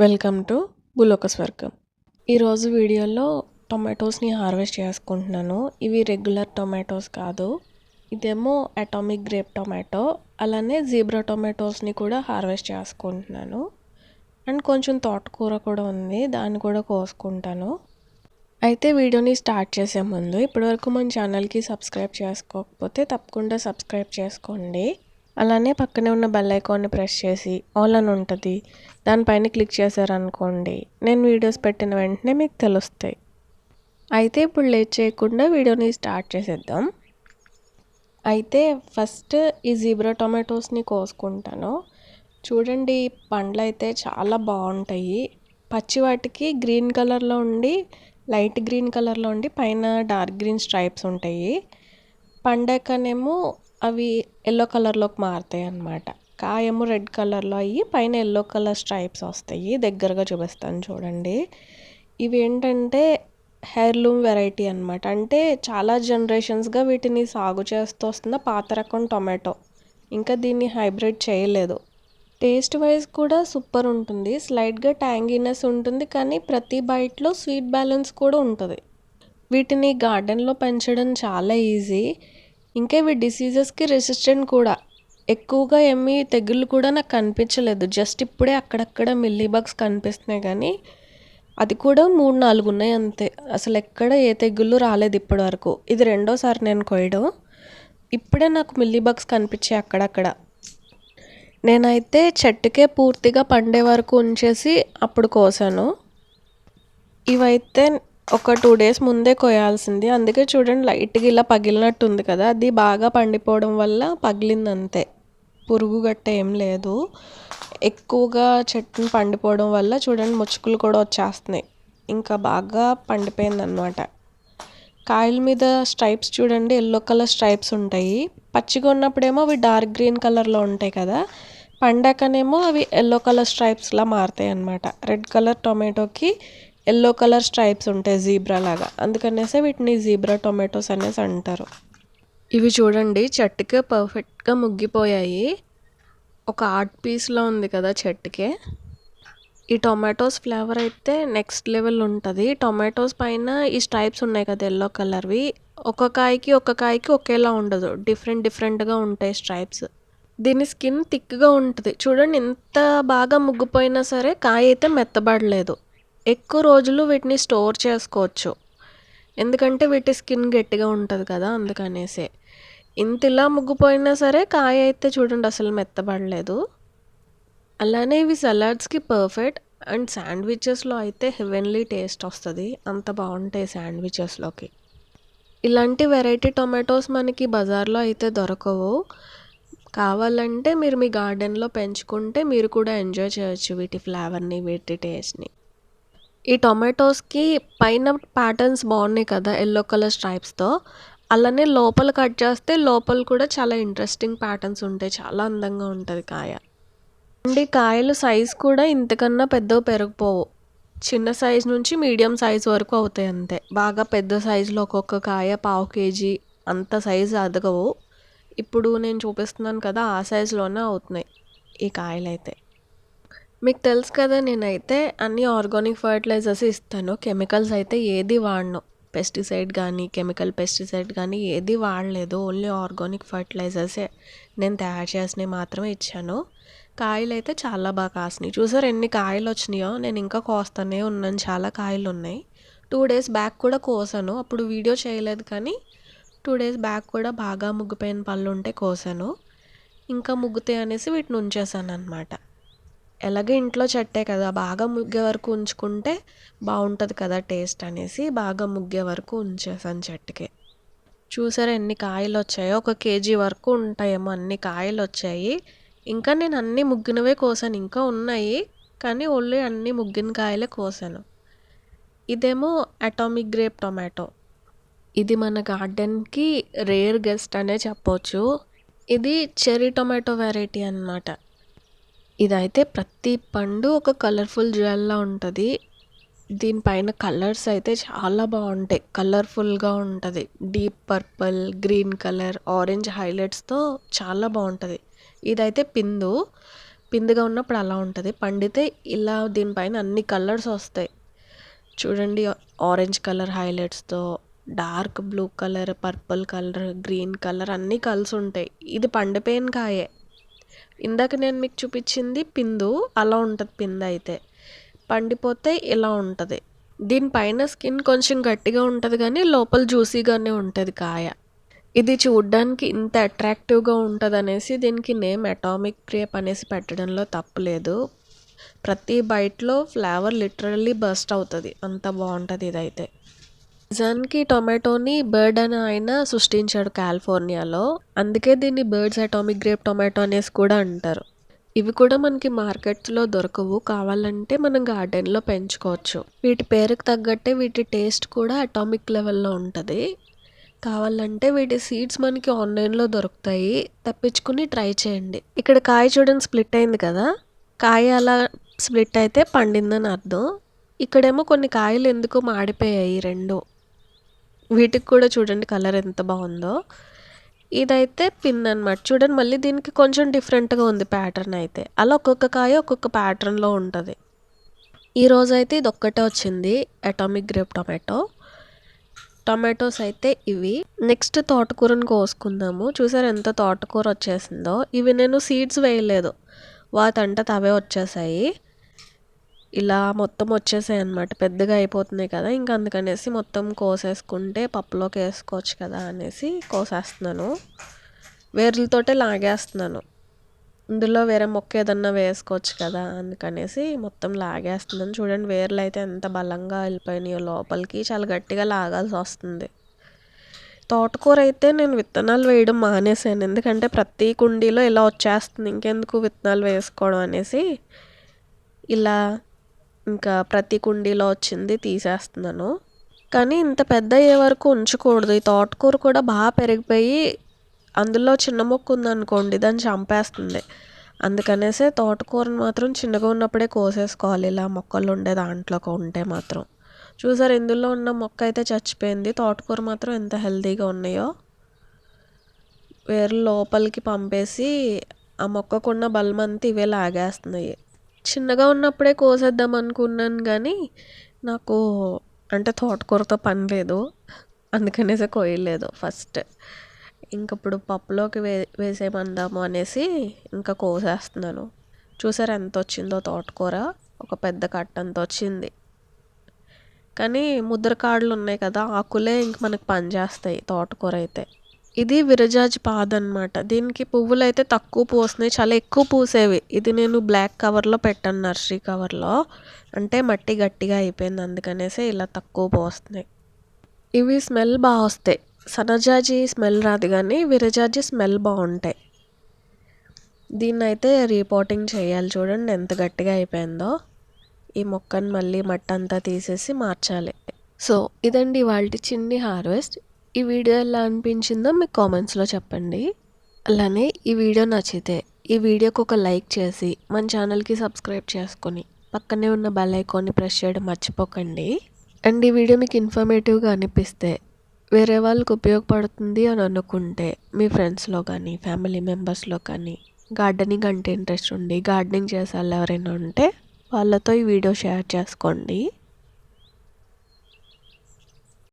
Welcome to భూలోక స్వర్గం. ఈరోజు వీడియోలో టొమాటోస్ని హార్వెస్ట్ చేసుకుంటున్నాను. ఇవి రెగ్యులర్ టొమాటోస్ కాదు, ఇదేమో అటామిక్ గ్రేప్ టొమాటో. అలానే జీబ్రా టొమాటోస్ని కూడా హార్వెస్ట్ చేసుకుంటున్నాను. అండ్ కొంచెం తోటకూర కూడా ఉంది, దాన్ని కూడా కోసుకుంటాను. అయితే వీడియోని స్టార్ట్ చేసే ముందు ఇప్పటివరకు మన ఛానల్కి సబ్స్క్రైబ్ చేసుకోకపోతే తప్పకుండా సబ్స్క్రైబ్ చేసుకోండి. అలానే పక్కనే ఉన్న బెల్ ఐకాన్ని ప్రెస్ చేసి ఆల్ అని ఉంటుంది, దానిపైన క్లిక్ చేశారనుకోండి నేను వీడియోస్ పెట్టిన వెంటనే మీకు తెలుస్తాయి. అయితే ఇప్పుడు లేట్ చేయకుండా వీడియోని స్టార్ట్ చేసేద్దాం. అయితే ఫస్ట్ ఈ జీబ్రా టొమాటోస్ని కోసుకుంటాను. చూడండి, పండ్లు అయితే చాలా బాగుంటాయి. పచ్చి వాటికి గ్రీన్ కలర్లో ఉండి, లైట్ గ్రీన్ కలర్లో ఉండి, పైన డార్క్ గ్రీన్ స్ట్రైప్స్ ఉంటాయి. పండాకనేమో అవి ఎల్లో కలర్లోకి మారుతాయి అన్నమాట. కాయేమో రెడ్ కలర్లో అయ్యి పైన ఎల్లో కలర్ స్ట్రైప్స్ వస్తాయి. దగ్గరగా చూపిస్తాను చూడండి. ఇవి ఏంటంటే హెయిర్లూమ్ వెరైటీ అనమాట. అంటే చాలా జనరేషన్స్గా వీటిని సాగు చేస్తూ వస్తున్న పాత రకం టొమాటో. ఇంకా దీన్ని హైబ్రిడ్ చేయలేదు. టేస్ట్ వైజ్ కూడా సూపర్ ఉంటుంది. స్లైట్గా ట్యాంగీనెస్ ఉంటుంది, కానీ ప్రతి బైట్లో స్వీట్ బ్యాలెన్స్ కూడా ఉంటుంది. వీటిని గార్డెన్లో పెంచడం చాలా ఈజీ. ఇంకా ఇవి డిసీజెస్కి రెసిస్టెంట్ కూడా. ఎక్కువగా ఏమీ తెగుళ్ళు కూడా నాకు కనిపించలేదు. జస్ట్ ఇప్పుడే అక్కడక్కడ మిల్లీ బగ్స్ కనిపిస్తున్నాయి, కానీ అది కూడా 3-4 ఉన్నాయి అంతే. అసలు ఎక్కడ ఏ తెగుళ్ళు రాలేదు ఇప్పటి వరకు. ఇది రెండోసారి నేను కోయడం. ఇప్పుడే నాకు మిల్లీ బగ్స్ కనిపించాయి అక్కడక్కడ. నేనైతే చెట్టుకే పూర్తిగా పండే వరకు ఉంచేసి అప్పుడు కోసాను. ఇవైతే ఒక 2 డేస్ ముందే కోయాల్సింది. అందుకే చూడండి, లైట్గా ఇలా పగిలినట్టు ఉంది కదా, అది బాగా పండిపోవడం వల్ల పగిలింది అంతే. పురుగు గట్ట ఏం లేదు. ఎక్కువగా చెట్టుని పండిపోవడం వల్ల చూడండి ముచ్చుకులు కూడా వచ్చేస్తున్నాయి. ఇంకా బాగా పండిపోయిందన్నమాట. కాయల మీద స్ట్రైప్స్ చూడండి, ఎల్లో కలర్ స్ట్రైప్స్ ఉంటాయి. పచ్చిగా ఉన్నప్పుడేమో అవి డార్క్ గ్రీన్ కలర్లో ఉంటాయి కదా, పండాకనేమో అవి ఎల్లో కలర్ స్ట్రైప్స్లా మారుతాయి అన్నమాట. రెడ్ కలర్ టొమాటోకి ఎల్లో కలర్ స్ట్రైప్స్ ఉంటాయి జీబ్రా లాగా, అందుకనేసి వీటిని జీబ్రా టొమాటోస్ అనేసి అంటారు. ఇవి చూడండి చెట్టుకే పర్ఫెక్ట్గా ముగ్గిపోయాయి. ఒక ఆర్ట్ పీస్లో ఉంది కదా చెట్టుకే. ఈ టొమాటోస్ ఫ్లేవర్ అయితే నెక్స్ట్ లెవెల్ ఉంటుంది. టొమాటోస్ పైన ఈ స్ట్రైప్స్ ఉన్నాయి కదా ఎల్లో కలర్వి, ఒక కాయకి ఒకేలా ఉండదు, డిఫరెంట్గా ఉంటాయి స్ట్రైప్స్. దీని స్కిన్ థిక్గా ఉంటుంది. చూడండి, ఎంత బాగా ముగ్గిపోయినా సరే కాయ అయితే మెత్తబడలేదు. ఎక్కువ రోజులు వీటిని స్టోర్ చేసుకోవచ్చు, ఎందుకంటే వీటి స్కిన్ గట్టిగా ఉంటుంది కదా, అందుకనేసే. ఇంత ఇలా ముగ్గిపోయినా సరే కాయ అయితే చూడండి అసలు మెత్తబడలేదు. అలానే ఇవి సలాడ్స్కి పర్ఫెక్ట్. అండ్ శాండ్విచెస్లో అయితే హెవెన్లీ టేస్ట్ వస్తుంది, అంత బాగుంటాయి శాండ్విచెస్లోకి. ఇలాంటి వెరైటీ టొమాటోస్ మనకి బజార్లో అయితే దొరకవు. కావాలంటే మీరు మీ గార్డెన్లో పెంచుకుంటే మీరు కూడా ఎంజాయ్ చేయొచ్చు వీటి ఫ్లేవర్ని, వీటి టేస్ట్ని. ఈ టొమాటోస్కి పైన ప్యాటర్న్స్ బాగున్నాయి కదా ఎల్లో కలర్ స్ట్రైప్స్తో, అలానే లోపల కట్ చేస్తే లోపల కూడా చాలా ఇంట్రెస్టింగ్ ప్యాటర్న్స్ ఉంటాయి. చాలా అందంగా ఉంటుంది కాయ. అండ్ ఈ కాయలు సైజ్ కూడా ఇంతకన్నా పెద్దవి పెరిగిపోవు. చిన్న సైజ్ నుంచి మీడియం సైజ్ వరకు అవుతాయి అంతే. బాగా పెద్ద సైజులో ఒక్కొక్క కాయ 1/2 kg అంత సైజు అదగవు. ఇప్పుడు నేను చూపిస్తున్నాను కదా, ఆ సైజులోనే అవుతున్నాయి ఈ కాయలు అయితే. మీకు తెలుసు కదా, నేనైతే అన్ని ఆర్గానిక్ ఫర్టిలైజర్స్ ఇస్తాను. కెమికల్స్ అయితే ఏది వాడను. పెస్టిసైడ్ కానీ కెమికల్ పెస్టిసైడ్ కానీ ఏది వాడలేదు. ఓన్లీ ఆర్గానిక్ ఫర్టిలైజర్సే నేను తయారు చేసినవి మాత్రమే ఇచ్చాను. కాయలు అయితే చాలా బాగా కాసినాయి. చూసారు ఎన్ని కాయలు వచ్చినాయో. నేను ఇంకా కోస్తానే ఉన్నాను, చాలా కాయలు ఉన్నాయి. 2 డేస్ బ్యాక్ కూడా కోసాను, అప్పుడు వీడియో చేయలేదు, కానీ 2 డేస్ బ్యాక్ కూడా బాగా ముగ్గిపోయిన పళ్ళు ఉంటే కోసాను. ఇంకా ముగ్గుతాయి అనేసి వీటిని ఉంచేసాను అనమాట. ఎలాగే ఇంట్లో చెట్టే కదా, బాగా ముగ్గే వరకు ఉంచుకుంటే బాగుంటుంది కదా టేస్ట్ అనేసి బాగా ముగ్గే వరకు ఉంచేసాను చెట్టుకే. చూసారా ఎన్ని కాయలు వచ్చాయో, 1 kg వరకు ఉంటాయేమో అన్ని కాయలు వచ్చాయి. ఇంకా నేను అన్ని ముగ్గినవే కోసాను, ఇంకా ఉన్నాయి, కానీ ఓన్లీ అన్ని ముగ్గిన కాయలే కోసాను. ఇదేమో అటామిక్ గ్రేప్ టొమాటో. ఇది మన గార్డెన్కి రేర్ గెస్ట్ అనే చెప్పొచ్చు. ఇది చెర్రీ టొమాటో వెరైటీ అన్నమాట. ఇదైతే ప్రతి పండు ఒక కలర్ఫుల్ జ్యువెల్లా ఉంటుంది. దీనిపైన కలర్స్ అయితే చాలా బాగుంటాయి, కలర్ఫుల్గా ఉంటుంది. Deep purple, green colour, orange హైలైట్స్తో చాలా బాగుంటుంది. ఇదైతే పిందిగా ఉన్నప్పుడు అలా ఉంటుంది, పండితే ఇలా దీనిపైన అన్ని కలర్స్ వస్తాయి. చూడండి, ఆరెంజ్ కలర్ హైలైట్స్తో, dark blue colour, purple colour, green colour అన్నీ కలిసి ఉంటాయి. ఇది పండిపోయిన కాయే. ఇందాక నేను మీకు చూపించింది పిందు, అలా ఉంటుంది పిందు అయితే. పండిపోతే ఇలా ఉంటుంది. దీనిపైన స్కిన్ కొంచెం గట్టిగా ఉంటుంది కానీ లోపల జ్యూసీగానే ఉంటుంది కాయ. ఇది చూడ్డానికి ఇంత అట్రాక్టివ్గా ఉంటుంది అనేసి దీనికి నేమ్ అటామిక్ గ్రేప్ అనేసి పెట్టడంలో తప్పులేదు. ప్రతి బైట్లో ఫ్లేవర్ లిటరల్లీ బస్ట్ అవుతుంది, అంత బాగుంటుంది ఇదైతే. నిజానికి టొమాటోని బర్డ్ అని ఆయన సృష్టించాడు కాలిఫోర్నియాలో, అందుకే దీన్ని బర్డ్స్ అటామిక్ గ్రేప్ టొమాటో అనేసి కూడా అంటారు. ఇవి కూడా మనకి మార్కెట్స్లో దొరకవు, కావాలంటే మనం గార్డెన్లో పెంచుకోవచ్చు. వీటి పేరుకు తగ్గట్టే వీటి టేస్ట్ కూడా అటామిక్ లెవెల్లో ఉంటుంది. కావాలంటే వీటి సీడ్స్ మనకి ఆన్లైన్లో దొరుకుతాయి, తెప్పించుకుని ట్రై చేయండి. ఇక్కడ కాయ చూడండి స్ప్లిట్ అయింది కదా, కాయ అలా స్ప్లిట్ అయితే పండిందని అర్థం. ఇక్కడేమో కొన్ని కాయలు ఎందుకో మాడిపోయాయి రెండు. వీటికి కూడా చూడండి కలర్ ఎంత బాగుందో. ఇదైతే పిన్ అనమాట. చూడండి మళ్ళీ దీనికి కొంచెం డిఫరెంట్గా ఉంది ప్యాటర్న్ అయితే. అలా ఒక్కొక్క కాయ ఒక్కొక్క ప్యాటర్న్లో ఉంటుంది. ఈరోజు అయితే ఇది ఒక్కటే వచ్చింది, అటామిక్ గ్రేప్ టొమాటో. టొమాటోస్ అయితే ఇవి. నెక్స్ట్ తోటకూరని కోసుకుందాము. చూసారు ఎంత తోటకూర వచ్చేసిందో. ఇవి నేను సీడ్స్ వేయలేదు, వాటంటా అవే వచ్చేసాయి. ఇలా మొత్తం వచ్చేసాయి అన్నమాట, పెద్దగా అయిపోతున్నాయి కదా, ఇంకా అందుకనేసి మొత్తం కోసేసుకుంటే పప్పులోకి వేసుకోవచ్చు కదా అనేసి కోసేస్తున్నాను. వేర్లతోటే లాగేస్తున్నాను, ఇందులో వేరే మొక్క ఏదన్నా వేసుకోవచ్చు కదా అందుకనేసి మొత్తం లాగేస్తున్నాను. చూడండి వేర్లు అయితే ఎంత బలంగా వెళ్ళిపోయినాయో లోపలికి, చాలా గట్టిగా లాగాల్సి వస్తుంది. తోటకూర అయితే నేను విత్తనాలు వేయడం మానేసాను, ఎందుకంటే ప్రతి కుండీలో ఇలా వచ్చేస్తుంది, ఇంకెందుకు విత్తనాలు వేసుకోవడం అనేసి ఇలా ఇంకా ప్రతి కుండీలో వచ్చింది తీసేస్తున్నాను. కానీ ఇంత పెద్ద అయ్యే వరకు ఉంచకూడదు. ఈ తోటకూర కూడా బాగా పెరిగిపోయి అందులో చిన్న మొక్క ఉందనుకోండి దాన్ని చంపేస్తుంది. అందుకనేసే తోటకూరను మాత్రం చిన్నగా ఉన్నప్పుడే కోసేసుకోవాలి, ఇలా మొక్కలు ఉండే దాంట్లోకి ఉంటే మాత్రం. చూసారు ఇందులో ఉన్న మొక్క అయితే చచ్చిపోయింది, తోటకూర మాత్రం ఎంత హెల్తీగా ఉన్నాయో. వేర్లు లోపలికి పంపేసి ఆ మొక్కకున్న బలమంతా ఇవే లాగేస్తున్నాయి. చిన్నగా ఉన్నప్పుడే కోసేద్దాం అనుకున్నాను కానీ నాకు అంటే తోటకూరతో పని లేదు, అందుకనేసి కోయలేదు ఫస్ట్. ఇంకప్పుడు పప్పులోకి వేసేయమందాము అనేసి ఇంకా కోసేస్తున్నాను. చూసారు ఎంత వచ్చిందో తోటకూర, ఒక పెద్ద కట్ట అంత వచ్చింది. కానీ ముద్రకాడలు ఉన్నాయి కదా, ఆకులే ఇంక మనకు పనిచేస్తాయి తోటకూర అయితే. ఇది విరజాజి పాదనమాట. దీనికి పువ్వులు అయితే తక్కువ పూస్తున్నాయి, చాలా ఎక్కువ పూసేవి. ఇది నేను బ్లాక్ కవర్లో పెట్టాను, నర్సరీ కవర్లో, అంటే మట్టి గట్టిగా అయిపోయింది అందుకనేసి ఇలా తక్కువ పూస్తున్నాయి. ఇవి స్మెల్ బాగా వస్తాయి, సన్నజాజి స్మెల్ రాదు కానీ విరజాజి స్మెల్ బాగుంటాయి. దీన్ని అయితే రీపోటింగ్ చేయాలి. చూడండి ఎంత గట్టిగా అయిపోయిందో. ఈ మొక్కను మళ్ళీ మట్టి అంతా తీసేసి మార్చాలి. సో ఇదండి ఇవాల్టి చిన్ని హార్వెస్ట్. ఈ వీడియో ఎలా అనిపించిందో మీకు కామెంట్స్లో చెప్పండి. అలానే ఈ వీడియో నచ్చితే ఈ వీడియోకి ఒక లైక్ చేసి మన ఛానల్కి సబ్స్క్రైబ్ చేసుకొని పక్కనే ఉన్న బెల్ ఐకాన్ని ప్రెస్ చేయడం మర్చిపోకండి. అండ్ ఈ వీడియో మీకు ఇన్ఫర్మేటివ్గా అనిపిస్తే, వేరే వాళ్ళకి ఉపయోగపడుతుంది అని అనుకుంటే మీ ఫ్రెండ్స్లో కానీ ఫ్యామిలీ మెంబర్స్లో కానీ గార్డెనింగ్ అంటే ఇంట్రెస్ట్ ఉండి గార్డెనింగ్ చేసే వాళ్ళు ఎవరైనా ఉంటే వాళ్ళతో ఈ వీడియో షేర్ చేసుకోండి.